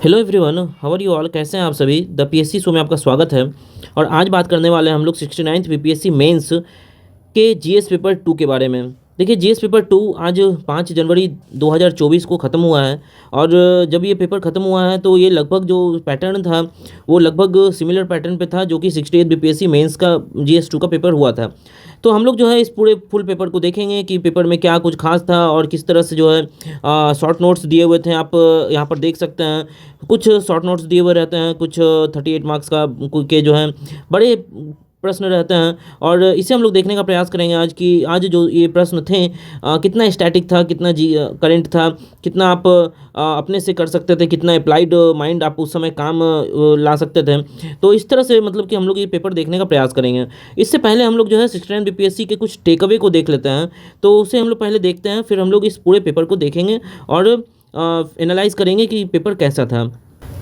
Hello everyone, how are you all. कैसे हैं आप सभी। द पीएससी शो में आपका स्वागत है। और आज बात करने वाले हैं हम लोग 69th बीपीएससी मेंस के जीएस पेपर 2 के बारे में। देखिए, जीएस पेपर 2 आज 5 जनवरी 2024 को ख़त्म हुआ है। और जब ये पेपर ख़त्म हुआ है तो ये लगभग जो पैटर्न था वो लगभग सिमिलर पैटर्न पे था जो कि 68 बीपीएससी मेंस का जीएस 2 का पेपर हुआ था। तो हम लोग जो है इस पूरे फुल पेपर को देखेंगे कि पेपर में क्या कुछ खास था और किस तरह से जो है शॉर्ट नोट्स दिए हुए थे। आप यहाँ पर देख सकते हैं कुछ शॉर्ट नोट्स दिए हुए रहते हैं, कुछ 38 मार्क्स का के जो हैं बड़े प्रश्न रहते हैं। और इसे हम लोग देखने का प्रयास करेंगे आज जो ये प्रश्न थे कितना स्टैटिक था, कितना करंट था, कितना आप अपने से कर सकते थे, कितना अप्लाइड माइंड आप उस समय काम ला सकते थे। तो इस तरह से मतलब कि हम लोग ये पेपर देखने का प्रयास करेंगे। इससे पहले हम लोग जो है 69 बीपीएससी के कुछ टेक अवे को देख लेते हैं। तो उसे हम लोग पहले देखते हैं, फिर हम लोग इस पूरे पेपर को देखेंगे और एनालाइज करेंगे कि पेपर कैसा था।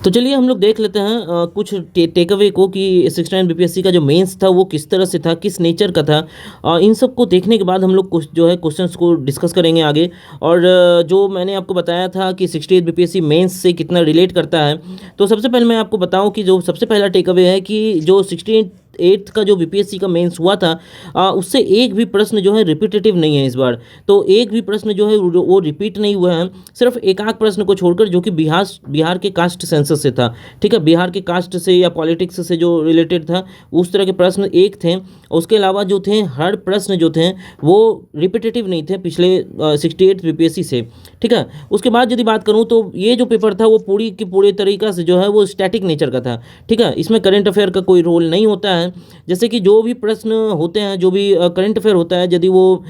तो चलिए हम लोग देख लेते हैं कुछ टेक अवे को कि 69 बीपीएससी का जो मेंस था वो किस तरह से था, किस नेचर का था। इन सब को देखने के बाद हम लोग कुछ जो है क्वेश्चंस को डिस्कस करेंगे आगे। और जो मैंने आपको बताया था कि 68 बीपीएससी मेंस से कितना रिलेट करता है, तो सबसे पहले मैं आपको बताऊं कि जो सबसे पहला टेक अवे है कि जो 68 का जो बीपीएससी का मेंस हुआ था उससे एक भी प्रश्न जो है रिपीटेटिव नहीं है इस बार। तो एक भी प्रश्न जो है वो रिपीट नहीं हुआ है, सिर्फ एक आध प्रश्न को छोड़कर जो कि बिहार के कास्ट सेंसस से था। ठीक है, बिहार के कास्ट से या पॉलिटिक्स से जो रिलेटेड था उस तरह के प्रश्न एक थे। उसके अलावा जो थे हर प्रश्न जो थे वो रिपीटेटिव नहीं थे पिछले 68 बीपीएससी से। ठीक है, उसके बाद यदि बात करूं तो ये जो पेपर था वो पूरी की पूरी तरीका से जो है वो स्टैटिक नेचर का था। ठीक है, इसमें करंट अफेयर का कोई रोल नहीं होता है। जैसे कि जो भी प्रश्न होते हैं, जो भी करंट अफेयर होता है, यदि वो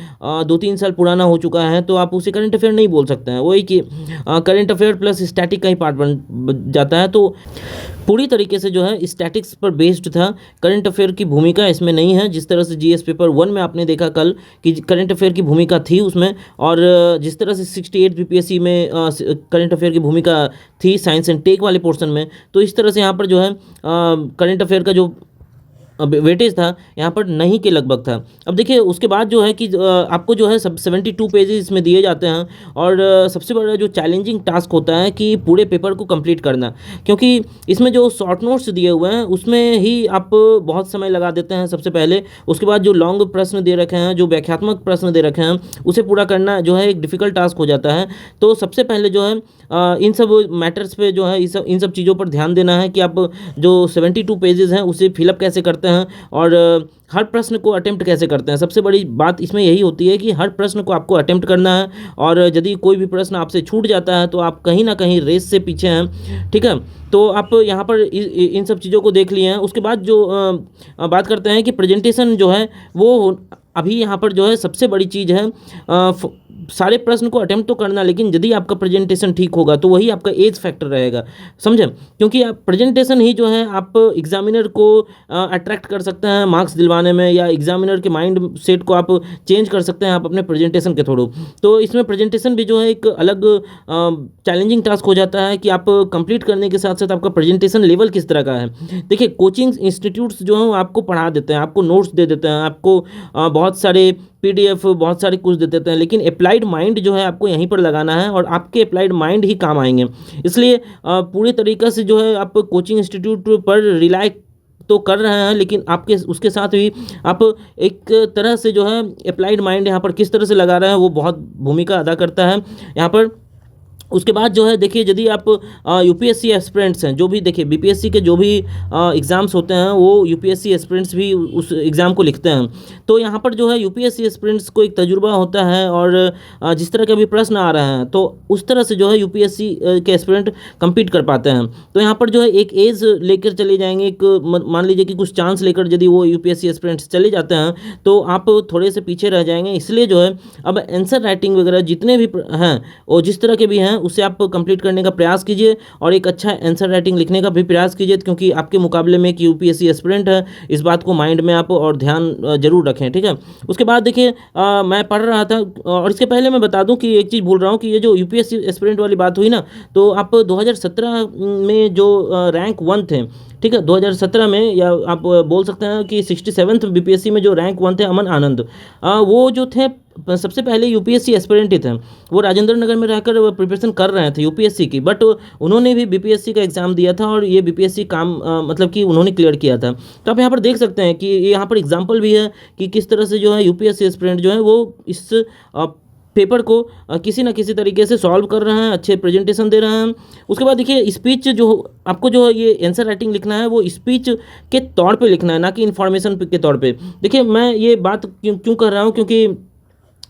2-3 साल पुराना हो चुका है तो आप उसे करंट अफेयर नहीं बोल सकते हैं। वही कि करंट अफेयर प्लस स्टैटिक का ही पार्ट बन जाता है। तो पूरी तरीके से जो है स्टैटिक्स पर बेस्ड था। करंट अफेयर की भूमिका इसमें नहीं है, जिस तरह से जीएस पेपर 1 में आपने देखा कल कि करंट अफेयर की भूमिका थी उसमें। और जिस तरह से 68 बीपीएससी में करंट अफेयर की भूमिका थी साइंस एंड टेक वाले पोर्शन में, तो इस तरह से यहाँ पर जो है करंट अफेयर का जो वेटेज था यहाँ पर नहीं के लगभग था। अब देखिए उसके बाद जो है कि आपको जो है सब 72 पेजेस इसमें दिए जाते हैं। और सबसे बड़ा जो चैलेंजिंग टास्क होता है कि पूरे पेपर को कंप्लीट करना, क्योंकि इसमें जो शॉर्ट नोट्स दिए हुए हैं उसमें ही आप बहुत समय लगा देते हैं सबसे पहले। उसके बाद जो लॉन्ग प्रश्न दे रखे हैं, जो व्याख्यात्मक प्रश्न दे रखे हैं, उसे पूरा करना जो है एक डिफ़िकल्ट टास्क हो जाता है। तो सबसे पहले जो है इन सब मैटर्स पे जो है इन सब चीज़ों पर ध्यान देना है कि आप जो 72 पेजेस हैं उसे फिलअप कैसे करते हैं और हर प्रश्न को अटेम्प्ट कैसे करते हैं। सबसे बड़ी बात इसमें यही होती है कि हर प्रश्न को आपको अटेम्प्ट करना है। और यदि कोई भी प्रश्न आपसे छूट जाता है तो आप कहीं ना कहीं रेस से पीछे हैं। ठीक है, तो आप यहाँ पर इन सब चीज़ों को देख लिए हैं। उसके बाद जो बात करते हैं कि प्रेजेंटेशन जो है वो अभी यहाँ पर जो है सबसे बड़ी चीज़ है। सारे प्रश्न को अटेम्प्ट तो करना, लेकिन यदि आपका प्रेजेंटेशन ठीक होगा तो वही आपका एज फैक्टर रहेगा, समझे। क्योंकि आप प्रेजेंटेशन ही जो है आप एग्जामिनर को अट्रैक्ट कर सकते हैं मार्क्स दिलवाने में, या एग्जामिनर के माइंड सेट को आप चेंज कर सकते हैं आप अपने प्रेजेंटेशन के थ्रू। तो इसमें प्रेजेंटेशन भी जो है एक अलग चैलेंजिंग टास्क हो जाता है कि आप कंप्लीट करने के साथ साथ आपका प्रेजेंटेशन लेवल किस तरह का है। देखिए, कोचिंग इंस्टीट्यूट्स जो हैं आपको पढ़ा देते हैं, आपको नोट्स दे देते हैं, आपको बहुत सारे पीडीएफ बहुत सारे कुछ दे देते हैं, लेकिन अप्लाइड माइंड जो है आपको यहीं पर लगाना है और आपके अप्लाइड माइंड ही काम आएंगे। इसलिए पूरी तरीक़े से जो है आप कोचिंग इंस्टीट्यूट पर रिलाई तो कर रहे हैं, लेकिन आपके उसके साथ भी आप एक तरह से जो है अप्लाइड माइंड यहाँ पर किस तरह से लगा रहे हैं वो बहुत भूमिका अदा करता है यहाँ पर। उसके बाद जो है देखिए, यदि आप यूपीएससी एस्पिरेंट्स हैं, जो भी देखिए बीपीएससी के जो भी एग्ज़ाम्स होते हैं वो यूपीएससी एस्पिरेंट्स भी उस एग्ज़ाम को लिखते हैं। तो यहाँ पर जो है यूपीएससी एस्पिरेंट्स को एक तजुर्बा होता है और जिस तरह के भी प्रश्न आ रहे हैं तो उस तरह से जो है यूपीएससी के एस्पिरेंट कम्पीट कर पाते हैं। तो यहाँ पर जो है एक एज लेकर चले जाएंगे, एक मान लीजिए कि कुछ चांस लेकर यदि वो यूपीएससी एस्पिरेंट्स चले जाते हैं तो आप थोड़े से पीछे रह जाएंगे। इसलिए जो है अब आंसर राइटिंग वगैरह जितने भी हैं और जिस तरह के भी हैं उसे आप कंप्लीट करने का प्रयास कीजिए और एक अच्छा आंसर राइटिंग लिखने का भी प्रयास कीजिए, क्योंकि आपके मुकाबले में एक यूपीएससी एस्पिरेंट है। इस बात को माइंड में आप और ध्यान जरूर रखें। ठीक है, उसके बाद देखिए मैं पढ़ रहा था और इसके पहले मैं बता दूं कि एक चीज़ भूल रहा हूं कि ये जो यूपीएससी एस्पिरेंट वाली बात हुई ना, तो आप 2017 में जो रैंक 1 थे, ठीक है, 2017 में, या आप बोल सकते हैं कि 67th बीपीएससी में जो रैंक 1 थे अमन आनंद, वो जो थे सबसे पहले यूपीएससी एस्पिरेंट ही थे, वो राजेंद्र नगर में रहकर प्रिपरेशन कर रहे थे यूपीएससी की, बट उन्होंने भी बीपीएससी का एग्ज़ाम दिया था और ये बीपीएससी काम मतलब कि उन्होंने क्लियर किया था। तो आप यहाँ पर देख सकते हैं कि यहाँ पर एग्जाम्पल भी है कि किस तरह से जो है यूपीएससी एस्पिरेंट जो है वो इस पेपर को किसी ना किसी तरीके से सॉल्व कर रहे हैं, अच्छे प्रेजेंटेशन दे रहे हैं। उसके बाद देखिए स्पीच जो आपको जो ये आंसर राइटिंग लिखना है वो स्पीच के तौर पे लिखना है, ना कि इन्फॉर्मेशन के तौर पे। देखिए मैं ये बात क्यों कर रहा हूँ, क्योंकि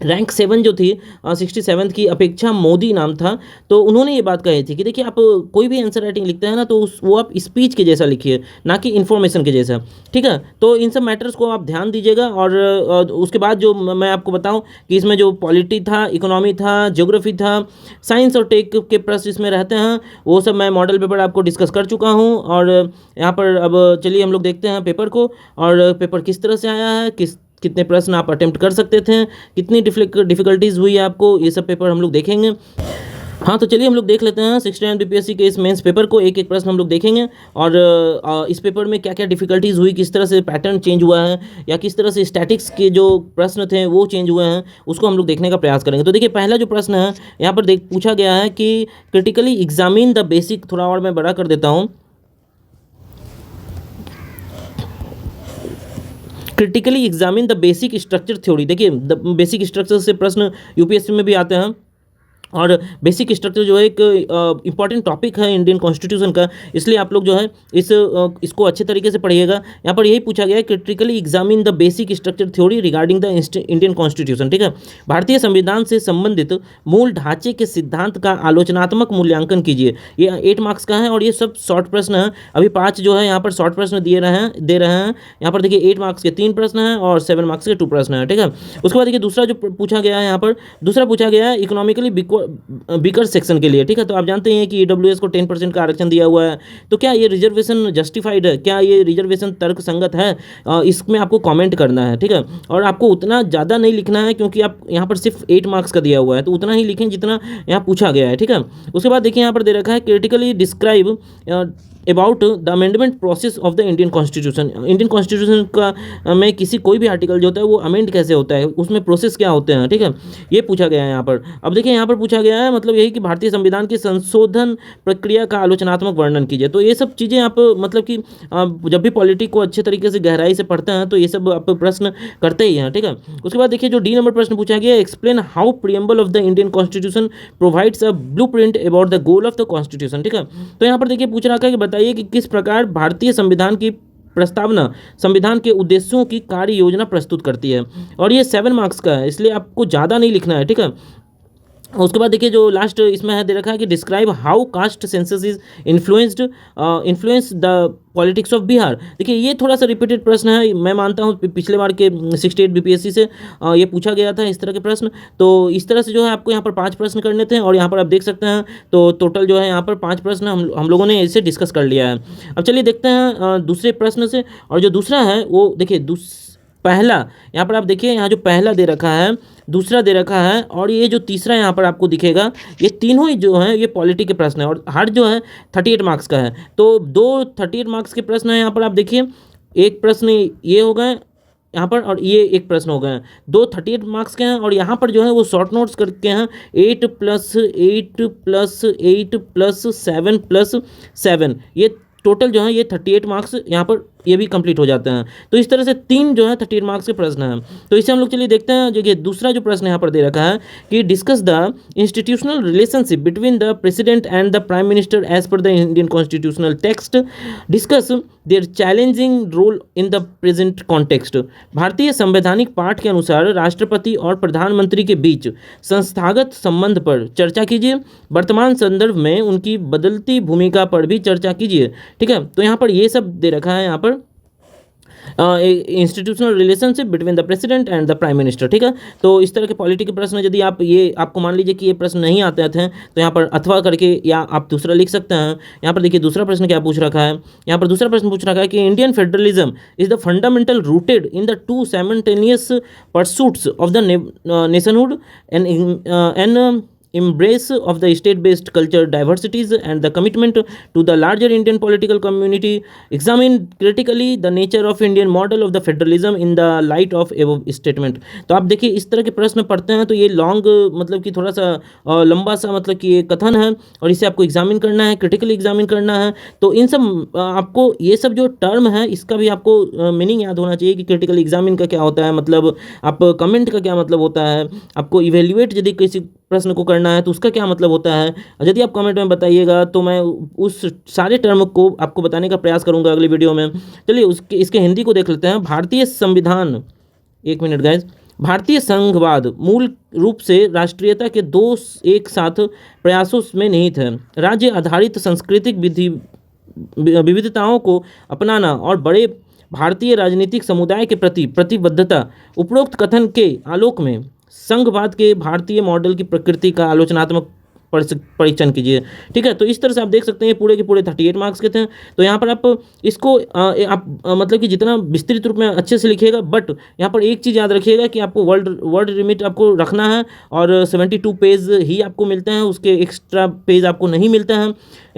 रैंक 7 जो थी 67 की अपेक्षा मोदी नाम था, तो उन्होंने ये बात कही थी कि देखिए आप कोई भी आंसर राइटिंग लिखते हैं ना तो वो आप स्पीच के जैसा लिखिए, ना कि इन्फॉर्मेशन के जैसा, ठीक है। तो इन सब मैटर्स को आप ध्यान दीजिएगा। और उसके बाद जो मैं आपको बताऊं कि इसमें जो पॉलिटी था, इकोनॉमी था, ज्योग्राफी था, साइंस और टेक के प्रश्न इसमें रहते हैं, वो सब मैं मॉडल पेपर आपको डिस्कस कर चुका हूँ। और यहाँ पर अब चलिए हम लोग देखते हैं पेपर को, और पेपर किस तरह से आया है, कितने प्रश्न आप अटेम्प्ट कर सकते थे, कितनी डिफ़िकल्टीज़ हुई आपको, ये सब पेपर हम लोग देखेंगे। हाँ तो चलिए हम लोग देख लेते हैं 69 बीपीएससी के इस मेंस पेपर को, एक एक प्रश्न हम लोग देखेंगे और इस पेपर में क्या क्या डिफ़िकल्टीज़ हुई, किस तरह से पैटर्न चेंज हुआ है, या किस तरह से स्टैटिक्स के जो प्रश्न थे वो चेंज हुए हैं, उसको हम लोग देखने का प्रयास करेंगे। तो देखिए पहला जो प्रश्न है यहाँ पर पूछा गया है कि क्रिटिकली एग्जामिन द बेसिक, थोड़ा और मैं बड़ा कर देता हूँ, critically examine the basic structure theory. देखिए बेसिक स्ट्रक्चर से प्रश्न यूपीएससी में भी आते हैं, और बेसिक स्ट्रक्चर जो है एक इम्पॉर्टेंट टॉपिक है इंडियन कॉन्स्टिट्यूशन का, इसलिए आप लोग जो है इसको अच्छे तरीके से पढ़िएगा। यहाँ पर यही पूछा गया है critically examine the basic structure theory regarding the Indian constitution, ठीक है। भारतीय संविधान से संबंधित मूल ढांचे के सिद्धांत का आलोचनात्मक मूल्यांकन कीजिए। ये 8 मार्क्स का है और ये सब शॉर्ट प्रश्न है। अभी 5 जो है यहाँ पर शॉर्ट प्रश्न दे रहे हैं। यहाँ पर देखिए 8 मार्क्स के 3 प्रश्न हैं और 7 मार्क्स के 2 प्रश्न हैं, ठीक है। उसके बाद देखिए दूसरा जो पूछा गया है, यहाँ पर दूसरा पूछा गया है इकोनॉमिकली बीकर सेक्शन के लिए, ठीक है। तो आप जानते हैं कि ईडब्ल्यूएस को 10% का आरक्षण दिया हुआ है, तो क्या ये रिजर्वेशन जस्टिफाइड है, क्या ये रिजर्वेशन तर्क संगत है, इसमें आपको कमेंट करना है, ठीक है। और आपको उतना ज़्यादा नहीं लिखना है क्योंकि आप यहाँ पर सिर्फ 8 मार्क्स का दिया हुआ है, तो उतना ही लिखें जितना यहाँ पूछा गया है, ठीक है। उसके बाद देखिए यहाँ पर दे रखा है critically describe about the amendment process of the Indian constitution. Indian constitution का में किसी कोई भी आर्टिकल जो होता है वो अमेंड कैसे होता है, उसमें प्रोसेस क्या होते हैं, ठीक है, ये पूछा गया है यहाँ पर। अब देखिए यहाँ पर पूछा गया है मतलब यही कि भारतीय संविधान की संशोधन प्रक्रिया का आलोचनात्मक वर्णन कीजिए। तो ये सब चीज़ें आप मतलब कि जब भी पॉलिटिक्स को अच्छे तरीके से गहराई से पढ़ते हैं तो ये सब आप प्रश्न करते ही हैं, ठीक है। उसके बाद देखिए जो डी नंबर प्रश्न पूछा गया, explain how preamble of the Indian constitution provides a blueprint about the goal of the constitution, ठीक है। तो यहाँ पर देखिए पूछ रखा है कि बताइए कि किस प्रकार भारतीय संविधान की प्रस्तावना संविधान के उद्देश्यों की कार्य योजना प्रस्तुत करती है, और ये 7 मार्क्स का है, इसलिए आपको ज़्यादा नहीं लिखना है, ठीक है। उसके बाद देखिए जो लास्ट इसमें है दे रखा है कि describe how caste census is influence the politics of Bihar. देखिए ये थोड़ा सा रिपीटेड प्रश्न है, मैं मानता हूँ पिछले बार के 68 बीपीएससी से ये पूछा गया था इस तरह के प्रश्न। तो इस तरह से जो है आपको यहाँ पर 5 प्रश्न करने थे, और यहाँ पर आप देख सकते हैं तो टोटल जो है यहाँ पर 5 प्रश्न हम लोगों ने इसे डिस्कस कर लिया है। अब चलिए देखते हैं दूसरे प्रश्न से, और जो दूसरा है वो देखिए पहला यहाँ पर आप देखिए, यहाँ जो पहला दे रखा है, दूसरा दे रखा है, और ये जो तीसरा यहाँ पर आपको दिखेगा, ये तीनों ही जो हैं ये पॉलिटी के प्रश्न है, और हर जो है 38 मार्क्स का है। तो 2 38 मार्क्स के प्रश्न हैं यहाँ पर, आप देखिए एक प्रश्न ये हो गए यहाँ पर, और ये एक प्रश्न हो गए, 2 38 मार्क्स के हैं, और यहाँ पर जो है वो शॉर्ट नोट्स करके हैं 8 + 8 + 8 + 7 + 7, ये टोटल जो है ये 38 मार्क्स यहाँ पर ये भी कंप्लीट हो जाते हैं। तो इस तरह से 3 जो है 38 मार्क्स के प्रश्न हैं। तो इसे हम लोग चलिए देखते हैं। जो दूसरा जो प्रश्न यहाँ पर दे रखा है कि discuss the institutional relationship between the president and the prime minister as per the Indian constitutional text, discuss their challenging role in the present context. भारतीय संवैधानिक पाठ के अनुसार राष्ट्रपति और प्रधानमंत्री के बीच संस्थागत संबंध पर चर्चा कीजिए, वर्तमान संदर्भ में उनकी बदलती भूमिका पर भी चर्चा कीजिए, ठीक है। तो यहाँ पर ये सब दे रखा है, यहाँ पर institutional relationship between the president and the prime minister, ठीक है। तो इस तरह के पॉलिटिकल प्रश्न यदि आपको मान लीजिए कि ये प्रश्न नहीं आते थे तो यहाँ पर अथवा करके या आप दूसरा लिख सकते हैं। यहाँ पर देखिए दूसरा प्रश्न क्या पूछ रखा है, यहाँ पर दूसरा प्रश्न पूछ रखा है कि Indian federalism is the fundamental rooted in the 2 simultaneous pursuits of the nationhood and embrace of the state-based culture diversities and the commitment to the larger Indian political community. Examine critically the nature of Indian model of the federalism in the light of above statement. तो आप देखिए इस तरह के प्रश्न पढ़ते हैं तो ये लॉन्ग मतलब कि थोड़ा सा लंबा सा मतलब कि ये कथन है और इसे आपको एग्जामिन करना है, क्रिटिकली एग्जामिन करना है। तो इन सब आपको ये सब जो टर्म है इसका भी आपको मीनिंग याद होना चाहिए कि क्रिटिकल एग्जामिन का क्या होता है, मतलब आप कमेंट का क्या मतलब होता है, आपको इवेल्युएट यदि किसी प्रश्न को करना है तो उसका क्या मतलब होता है। यदि आप कमेंट में बताइएगा तो मैं उस सारे टर्म को आपको बताने का प्रयास करूंगा अगली वीडियो में। चलिए इसके हिंदी को देख लेते हैं। भारतीय संविधान, एक मिनट गाइस, भारतीय संघवाद मूल रूप से राष्ट्रीयता के दो एक साथ प्रयासों में निहित है। राज्य आधारित सांस्कृतिक विविधताओं को अपनाना और बड़े भारतीय राजनीतिक समुदाय के प्रति प्रतिबद्धता। उपरोक्त कथन के आलोक में संघवाद के भारतीय मॉडल की प्रकृति का आलोचनात्मक परीक्षण कीजिए। ठीक है, तो इस तरह से आप देख सकते हैं पूरे के पूरे 38 मार्क्स के थे। तो यहाँ पर आप इसको मतलब कि जितना विस्तृत रूप में अच्छे से लिखिएगा, बट यहाँ पर एक चीज़ याद रखिएगा कि आपको वर्ड लिमिट आपको रखना है और 72 पेज ही आपको मिलते हैं, उसके एक्स्ट्रा पेज आपको नहीं मिलते हैं।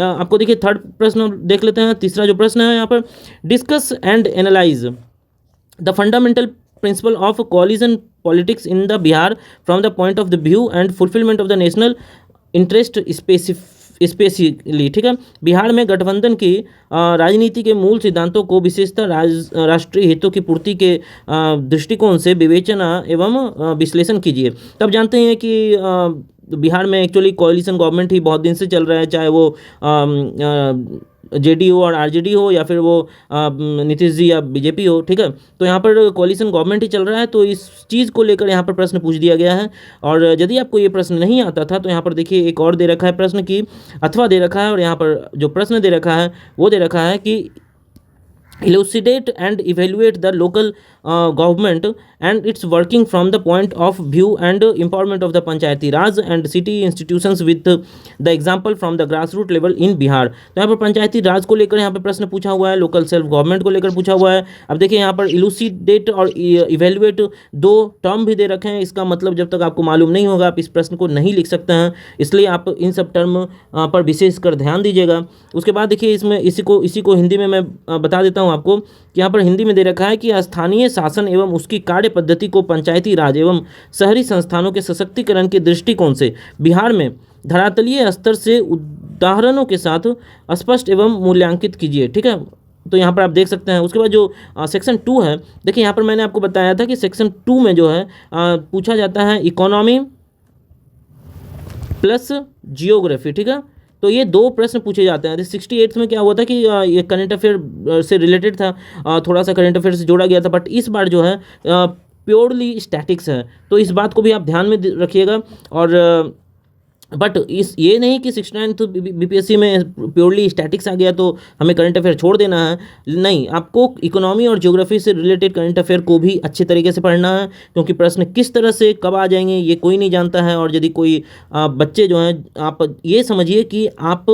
आपको देखिए थर्ड प्रश्न देख लेते हैं। तीसरा जो प्रश्न है यहाँ पर, discuss and analyse the fundamental principle of coalition politics in the Bihar from the point of the view and fulfillment of the national interest specially. ठीक है, बिहार में गठबंधन की राजनीति के मूल सिद्धांतों को विशेषतः राष्ट्रीय हितों की पूर्ति के दृष्टिकोण से विवेचना एवं विश्लेषण कीजिए। तब जानते हैं कि बिहार में एक्चुअली कोalition गवर्नमेंट ही बहुत दिन से चल रहा है, चाहे वो जेडीयू और आरजेडी हो या फिर वो नीतीश जी या बीजेपी हो। ठीक है, तो यहाँ पर कोalition गवर्नमेंट ही चल रहा है, तो इस चीज़ को लेकर यहाँ पर प्रश्न पूछ दिया गया है। और यदि आपको ये प्रश्न नहीं आता था तो यहाँ पर देखिए एक और दे रखा है प्रश्न की अथवा दे रखा है, और यहाँ पर जो प्रश्न दे रखा है वो दे रखा है कि elucidate and evaluate the local government and its working from the point of view and empowerment of the panchayati raj and city institutions with the example from the grassroots level in Bihar। तो यहाँ पर पंचायती राज को लेकर यहाँ पर प्रश्न पूछा हुआ है, लोकल सेल्फ गवर्नमेंट को लेकर पूछा हुआ है। अब देखिए यहाँ पर elucidate और evaluate दो टर्म भी दे रखे हैं, इसका मतलब जब तक आपको मालूम नहीं होगा आप इस प्रश्न को नहीं लिख सकते हैं, इसलिए आप इन सब टर्म पर विशेष कर ध्यान दीजिएगा। उसके बाद देखिए इसमें इसी को हिंदी में मैं बता देता हूँ आपको कि यहाँ पर हिंदी में दे रखा है कि स्थानीय शासन एवं उसकी कार्य पद्धति को पंचायती राज एवं शहरी संस्थानों के सशक्तिकरण के दृष्टिकोण से बिहार में धरातलीय स्तर से उदाहरणों के साथ स्पष्ट एवं मूल्यांकित कीजिए। ठीक है, तो यहाँ पर आप देख सकते हैं। उसके बाद जो सेक्शन 2 है, देखिए यहाँ पर मैंने आपको बताया था कि सेक्शन 2 में जो है पूछा जाता है इकोनॉमी प्लस जियोग्राफी। ठीक है, तो ये दो प्रश्न पूछे जाते हैं। 68 में क्या हुआ था कि ये करंट अफेयर से रिलेटेड था, थोड़ा सा करंट अफेयर से जोड़ा गया था, बट इस बार जो है प्योरली स्टैटिक्स है, तो इस बात को भी आप ध्यान में रखिएगा। और बट ये नहीं कि 69th बीपीएससी में प्योरली स्टैटिक्स आ गया तो हमें करंट अफेयर छोड़ देना है, नहीं, आपको इकोनॉमी और ज्योग्राफी से रिलेटेड करंट अफेयर को भी अच्छे तरीके से पढ़ना है, क्योंकि प्रश्न किस तरह से कब आ जाएंगे ये कोई नहीं जानता है। और यदि कोई बच्चे जो हैं, आप ये समझिए कि आप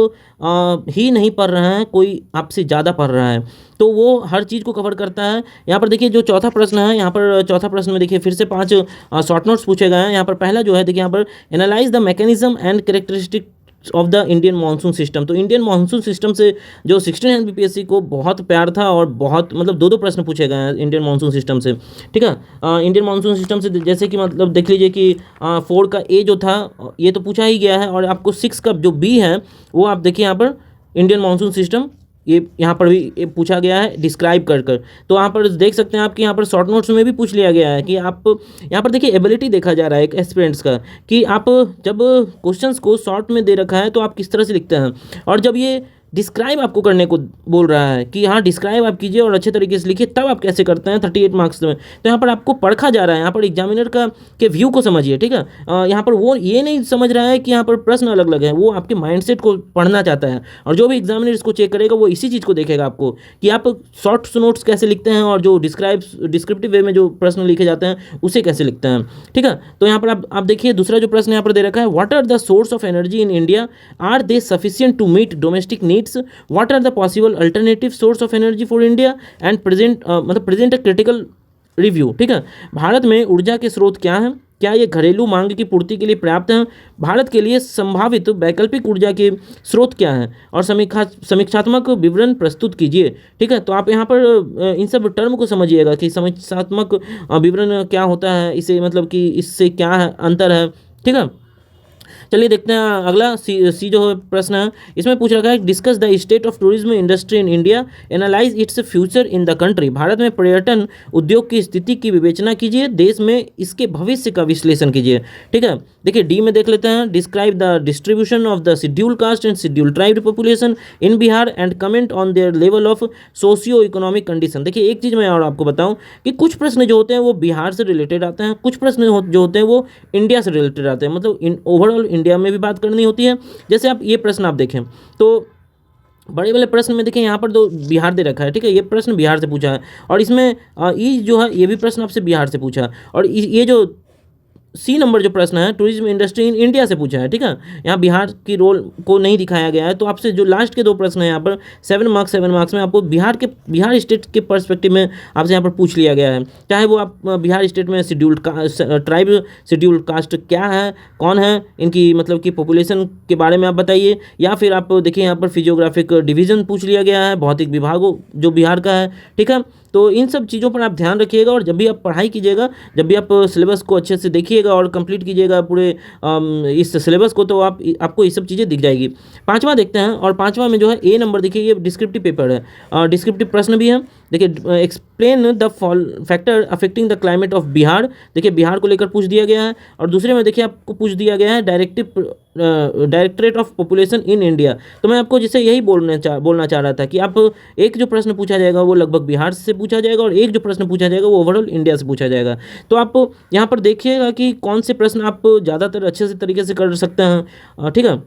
ही नहीं पढ़ रहे हैं, कोई आपसे ज़्यादा पढ़ रहा है, तो वो हर चीज़ को कवर करता है। यहाँ पर देखिए जो चौथा प्रश्न है, यहाँ पर चौथा प्रश्न में देखिए फिर से 5 शॉर्ट नोट्स पूछे गए हैं। यहाँ पर पहला जो है देखिए यहाँ पर analyse the mechanism and characteristic of the Indian monsoon system. तो इंडियन मानसून सिस्टम से जो 69 बीपीएससी को बहुत प्यार था और बहुत मतलब 2 प्रश्न पूछे गए हैं इंडियन मानसून सिस्टम से। ठीक है, इंडियन मानसून सिस्टम से जैसे कि मतलब देख लीजिए कि 4 का ए जो था ये तो पूछा ही गया है, और आपको 6 का जो बी है वो आप देखिए यहाँ पर इंडियन मानसून सिस्टम ये यहाँ पर भी पूछा गया है डिस्क्राइब कर। तो यहाँ पर देख सकते हैं आप कि यहाँ पर शॉर्ट नोट्स में भी पूछ लिया गया है कि आप यहाँ पर देखिए एबिलिटी देखा जा रहा है एक एस्पिरेंट्स का, कि आप जब क्वेश्चंस को शॉर्ट में दे रखा है तो आप किस तरह से लिखते हैं, और जब ये डिस्क्राइब आपको करने को बोल रहा है कि हाँ डिस्क्राइब आप कीजिए और अच्छे तरीके से लिखिए, तब आप कैसे करते हैं 38 मार्क्स में। तो यहाँ पर आपको परखा जा रहा है, यहाँ पर एग्जामिनर के व्यू को समझिए। ठीक है, यहाँ पर वो ये नहीं समझ रहा है कि यहाँ पर प्रश्न अलग अलग है, वो आपके माइंडसेट को पढ़ना चाहता है, और जो भी एग्जामिनर इसको चेक करेगा वो इसी चीज़ को देखेगा आपको कि आप शॉर्ट नोट्स कैसे लिखते हैं और जो डिस्क्रिप्टिव वे में जो प्रश्न लिखे जाते हैं उसे कैसे लिखते हैं। ठीक है, तो यहाँ पर आप देखिए दूसरा जो प्रश्न यहाँ पर दे रखा है, what are the source of energy in India, are they sufficient to meet domestic needs, what are the possible alternative source of energy for India and present a critical review. ठीक है, भारत में ऊर्जा के स्रोत क्या हैं, क्या ये घरेलू मांग की पूर्ति के लिए पर्याप्त हैं? भारत के लिए संभावित वैकल्पिक ऊर्जा के स्रोत क्या हैं? और समीक्षात्मक विवरण प्रस्तुत कीजिए। ठीक है, तो आप यहाँ पर इन सब टर्म को समझिएगा कि समीक्षात्मक विवरण क्या होता है, इसे मतलब कि इससे क्या है, अंतर है। ठीक है, चलिए देखते हैं अगला सी जो प्रश्न है, इसमें पूछ रखा है discuss the state of tourism industry in India, analyse its future in the country. Bharat में पर्यटन उद्योग की स्थिति की विवेचना कीजिए, देश में इसके भविष्य का विश्लेषण कीजिए। ठीक है, देखिए डी में देख लेते हैं, describe the distribution of the schedule caste and schedule tribe population in Bihar and comment on their level of socio economic condition. देखिए एक चीज़ मैं और आपको बताऊं कि कुछ प्रश्न जो होते हैं वो बिहार से रिलेटेड आते हैं, कुछ प्रश्न जो होते हैं वो इंडिया से रिलेटेड आते हैं, मतलब ओवरऑल इंडिया में भी बात करनी होती है। जैसे आप ये प्रश्न आप देखें तो बड़े वाले प्रश्न में देखें यहाँ पर तो बिहार दे रखा है। ठीक है, ये प्रश्न बिहार से पूछा है, और इसमें ये जो है ये भी प्रश्न आपसे बिहार से पूछा है, और ये जो सी नंबर जो प्रश्न है टूरिज्म इंडस्ट्री इन इंडिया से पूछा है। ठीक है, यहाँ बिहार की रोल को नहीं दिखाया गया है, तो आपसे जो लास्ट के दो प्रश्न हैं यहाँ पर 7 मार्क्स में आपको बिहार स्टेट के पर्सपेक्टिव में आपसे यहाँ पर पूछ लिया गया है। चाहे वो आप बिहार स्टेट में शेड्यूल्ड ट्राइब शेड्यूल्ड कास्ट क्या है, कौन है, इनकी मतलब कि पॉपुलेशन के बारे में आप बताइए, या फिर आप देखिए यहाँ पर फिजियोग्राफिक डिवीज़न पूछ लिया गया है, भौतिक विभाग जो बिहार का है। ठीक है, तो इन सब चीज़ों पर आप ध्यान रखिएगा, और जब भी आप पढ़ाई कीजिएगा, जब भी आप सिलेबस को अच्छे से देखिएगा और कंप्लीट कीजिएगा पूरे इस सिलेबस को, तो आपको ये सब चीज़ें दिख जाएगी। पांचवा देखते हैं, और पांचवा में जो है ए नंबर देखिए, ये डिस्क्रिप्टिव पेपर है, डिस्क्रिप्टिव प्रश्न भी है। देखिए explain the factor affecting the climate of Bihar, देखिए बिहार को लेकर पूछ दिया गया है। और दूसरे में देखिए आपको पूछ दिया गया है directorate of population in India. तो मैं आपको जिसे यही बोलना चाह रहा था कि आप एक जो प्रश्न पूछा जाएगा वो लगभग बिहार से पूछा जाएगा, और एक जो प्रश्न पूछा जाएगा वो ओवरऑल इंडिया से पूछा जाएगा। तो आप यहाँ पर देखिएगा कि कौन से प्रश्न आप ज़्यादातर अच्छे से तरीके से कर सकते हैं। ठीक है,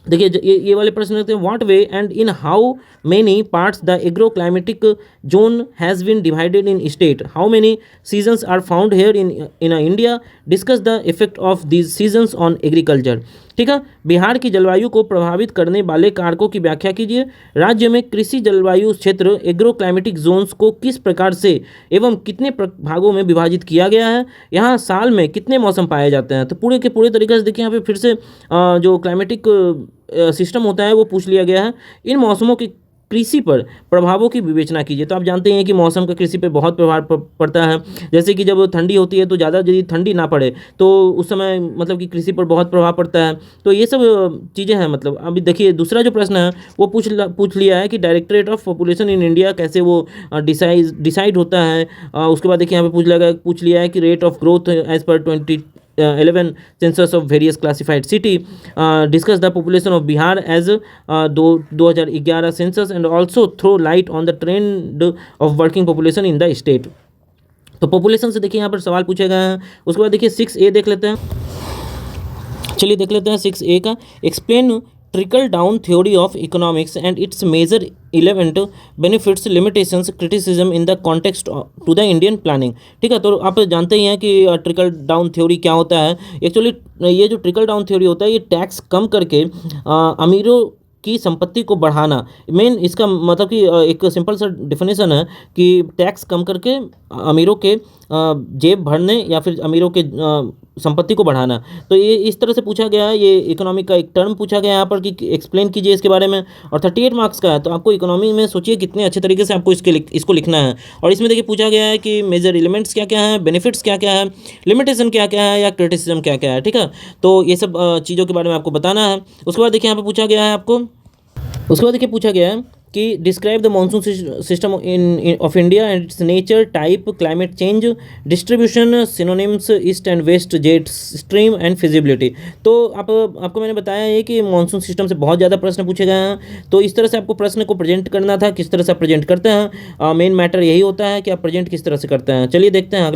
देखिए ये वाले प्रश्न रहते हैं, what way and in how many parts the agro climatic zone has been divided in state, how many seasons are found here in India, discuss the effect of these seasons on agriculture. ठीक है, बिहार की जलवायु को प्रभावित करने वाले कारकों की व्याख्या कीजिए, राज्य में कृषि जलवायु क्षेत्र एग्रो क्लाइमेटिक जोन्स को किस प्रकार से एवं कितने भागों में विभाजित किया गया है, यहाँ साल में कितने मौसम पाए जाते हैं। तो पूरे के पूरे तरीके से देखिए यहाँ पे फिर से जो क्लाइमेटिक सिस्टम होता है वो पूछ लिया गया है। इन मौसमों की कृषि पर प्रभावों की विवेचना कीजिए। तो आप जानते हैं कि मौसम का कृषि पे बहुत प्रभाव पड़ता है, जैसे कि जब ठंडी होती है तो ज़्यादा यदि ठंडी ना पड़े तो उस समय मतलब कि कृषि पर बहुत प्रभाव पड़ता है। तो ये सब चीज़ें हैं। मतलब अभी देखिए दूसरा जो प्रश्न है वो पूछ लिया है कि directorate of population in India कैसे वो डिसाइड होता है। उसके बाद देखिए यहाँ पे पूछ लिया है कि rate of growth as per 2011 census of various classified city, discuss the population of Bihar as 2011 census and also throw light on the trend of working population in the state। तो पॉपुलेशन से देखिए यहाँ पर सवाल पूछे गए हैं। उसके बाद देखिए 6A देख लेते हैं। चलिए देख लेते हैं 6A का, explain trickle down theory of economics and its major relevant benefits limitations criticism in the context to the Indian planning. ठीक है, तो आप जानते ही हैं कि ट्रिकल डाउन थ्योरी क्या होता है। एक्चुअली ये जो ट्रिकल डाउन थ्योरी होता है ये टैक्स कम करके अमीरों की संपत्ति को बढ़ाना, मेन इसका मतलब कि एक सिंपल सा डिफिनेशन है कि टैक्स कम करके अमीरों के जेब भरने या फिर अमीरों के संपत्ति को बढ़ाना। तो ये इस तरह से पूछा गया है। ये इकोनॉमी का एक टर्म पूछा गया यहाँ पर कि एक्सप्लेन कीजिए इसके बारे में, और 38 मार्क्स का है। तो आपको इकोनॉमी में सोचिए कितने अच्छे तरीके से आपको इसको लिखना है। और इसमें देखिए पूछा गया है कि मेजर एलिमेंट्स क्या क्या है, बेनिफिट्स क्या क्या है, लिमिटेशन क्या क्या है, या क्रिटिसिज्म क्या क्या है। ठीक है, तो ये सब चीज़ों के बारे में आपको बताना है। उसके बाद देखिए यहाँ पर पूछा गया है आपको, उसके बाद देखिए पूछा गया है कि describe the monsoon system in of India and its nature, type, climate change, distribution, synonyms, east and west, jet stream and feasibility. तो आपको मैंने बताया है कि मानसून सिस्टम से बहुत ज़्यादा प्रश्न पूछे गए हैं। तो इस तरह से आपको प्रश्न को प्रेजेंट करना था, किस तरह से आप प्रेजेंट करते हैं। मेन मैटर यही होता है कि आप प्रेजेंट किस तरह से करते हैं। चलिए देखते हैं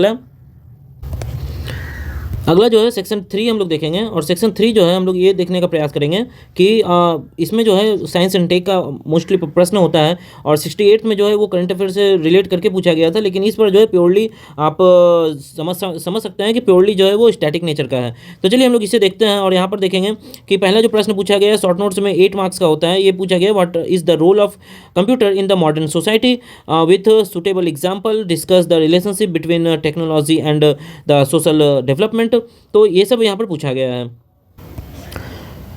अगला जो है सेक्शन 3 हम लोग देखेंगे। और सेक्शन 3 जो है हम लोग ये देखने का प्रयास करेंगे कि इसमें जो है साइंस एंड टेक का मोस्टली प्रश्न होता है, और 68 में जो है वो करंट अफेयर से रिलेट करके पूछा गया था। लेकिन इस पर जो है प्योरली आप समझ सकते हैं कि प्योरली जो है वो स्टैटिक नेचर का है। तो चलिए हम लोग इसे देखते हैं। और यहाँ पर देखेंगे कि पहला जो प्रश्न पूछा गया है शॉर्ट नोट्स में 8 मार्क्स का होता है। ये पूछा गया what is the role of computer in the modern society with suitable example, discuss the relationship between technology and the social development, development, तो ये सब यहाँ पर पूछा गया है।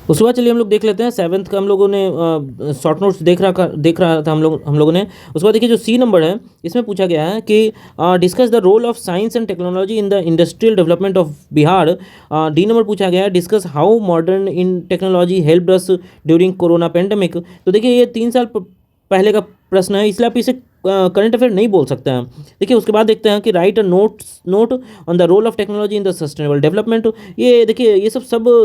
उसके बाद चलिए हम लोग देख लेते हैं 7th का। हम लोगों ने शॉर्ट नोट्स देख रहा था हम लोगों ने। उसके बाद देखिए जो सी नंबर है इसमें पूछा गया है कि discuss the role of science and technology in the industrial development of Bihar. D number पूछा गया है discuss how modern in technology helped us during corona pandemic. तो देखिए ये 3 साल पहले का प्रश्न है, इसलिए आप इसे करंट अफेयर नहीं बोल सकते हैं। देखिए उसके बाद देखते हैं कि write a note on the role of technology in the sustainable development. ये देखिए ये सब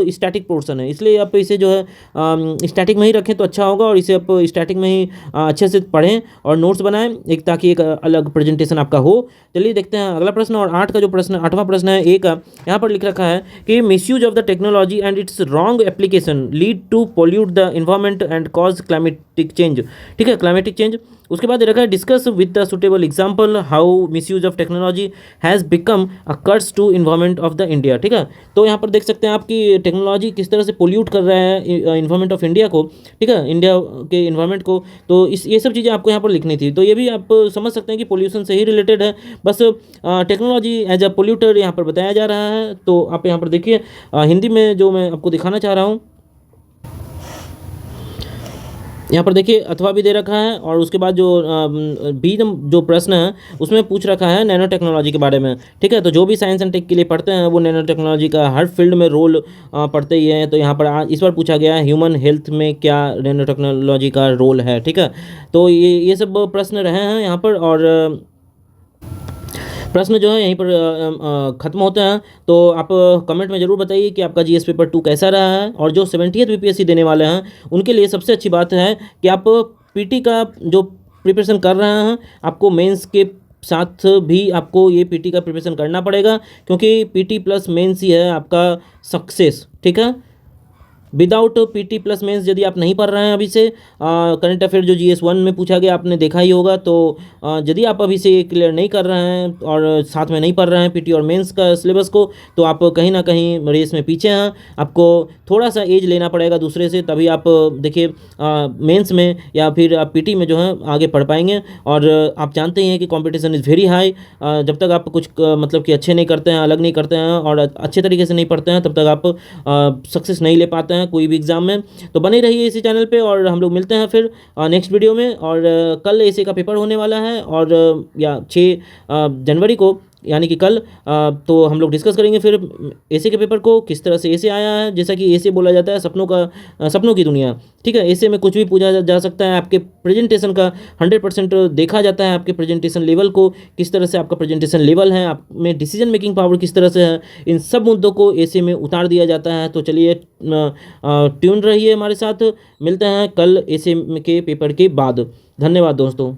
स्टैटिक पोर्शन है, इसलिए आप इसे जो है स्टैटिक में ही रखें तो अच्छा होगा, और इसे आप स्टैटिक में ही अच्छे से पढ़ें और नोट्स बनाएं एक, ताकि एक अलग प्रेजेंटेशन आपका हो। चलिए देखते हैं अगला प्रश्न। और 8 का जो प्रश्न 8वां प्रश्न है ए का, यहाँ पर लिख रखा है कि misuse of the technology and its wrong application lead to pollute the environment and cause climatic change. ठीक है, क्लाइमेटिक चेंज। उसके बाद रखा है discuss with the suitable example how misuse of technology has become a curse to environment of the India. ठीक है, तो यहाँ पर देख सकते हैं आपकी टेक्नोलॉजी किस तरह से पोल्यूट कर रहा है इन्वायरमेंट ऑफ इंडिया को। ठीक है, इंडिया के इन्वायरमेंट को। तो ये सब चीज़ें आपको यहाँ पर लिखनी थी। तो ये भी आप समझ सकते हैं कि पोल्यूशन से ही रिलेटेड है, बस टेक्नोलॉजी एज अ पोल्यूटर यहाँ पर बताया जा रहा है। तो आप यहाँ पर देखिए हिंदी में जो मैं आपको दिखाना चाह रहा हूँ, यहाँ पर देखिए अथवा भी दे रखा है, और उसके बाद जो बी जो प्रश्न है उसमें पूछ रखा है नैनो टेक्नोलॉजी के बारे में। ठीक है, तो जो भी साइंस एंड टेक के लिए पढ़ते हैं वो नैनो टेक्नोलॉजी का हर फील्ड में रोल पढ़ते ही हैं। तो यहाँ पर इस बार पूछा गया है ह्यूमन हेल्थ में क्या नैनो टेक्नोलॉजी का रोल है। ठीक है, तो ये सब प्रश्न रहे हैं यहाँ पर, और प्रश्न जो है यहीं पर ख़त्म होता है। तो आप कमेंट में ज़रूर बताइए कि आपका जीएस पेपर 2 कैसा रहा है। और जो 70th बीपीएससी देने वाले हैं उनके लिए सबसे अच्छी बात है कि आप पीटी का जो प्रिपरेशन कर रहे हैं, आपको मेंस के साथ भी आपको ये पीटी का प्रिपरेशन करना पड़ेगा, क्योंकि पीटी प्लस मेंस ही है आपका सक्सेस। ठीक है, विदाउट पीटी प्लस मेंस यदि आप नहीं पढ़ रहे हैं अभी से, करंट अफेयर जो जीएस 1 में पूछा गया आपने देखा ही होगा, तो यदि आप अभी से क्लियर नहीं कर रहे हैं और साथ में नहीं पढ़ रहे हैं पीटी और मेंस का सिलेबस को, तो आप कहीं ना कहीं रेस में पीछे हैं। आपको थोड़ा सा एज लेना पड़ेगा दूसरे से, तभी आप देखिए मेंस में या फिर आप पीटी में जो है आगे पढ़ पाएंगे। और आप जानते ही हैं कि कंपटीशन इज़ वेरी हाई। जब तक आप कुछ मतलब कि अच्छे नहीं करते हैं, अलग नहीं करते हैं और अच्छे तरीके से नहीं पढ़ते हैं, तब तक आप सक्सेस नहीं ले पाते हैं कोई भी एग्जाम में। तो बने रहिए इसी चैनल पे, और हम लोग मिलते हैं फिर नेक्स्ट वीडियो में। और कल एसे का पेपर होने वाला है, और या 6 जनवरी को यानी कि कल, तो हम लोग डिस्कस करेंगे फिर एसे के पेपर को, किस तरह से एसे आया है। जैसा कि एसे बोला जाता है सपनों की दुनिया। ठीक है, एसे में कुछ भी पूछा जा सकता है। आपके प्रेजेंटेशन का 100% देखा जाता है, आपके प्रेजेंटेशन लेवल को, किस तरह से आपका प्रेजेंटेशन लेवल है, आप में डिसीजन मेकिंग पावर किस तरह से है, इन सब मुद्दों को एसे में उतार दिया जाता है। तो चलिए ट्यून रहिए हमारे साथ, मिलते हैं कल एसे के पेपर के बाद। धन्यवाद दोस्तों।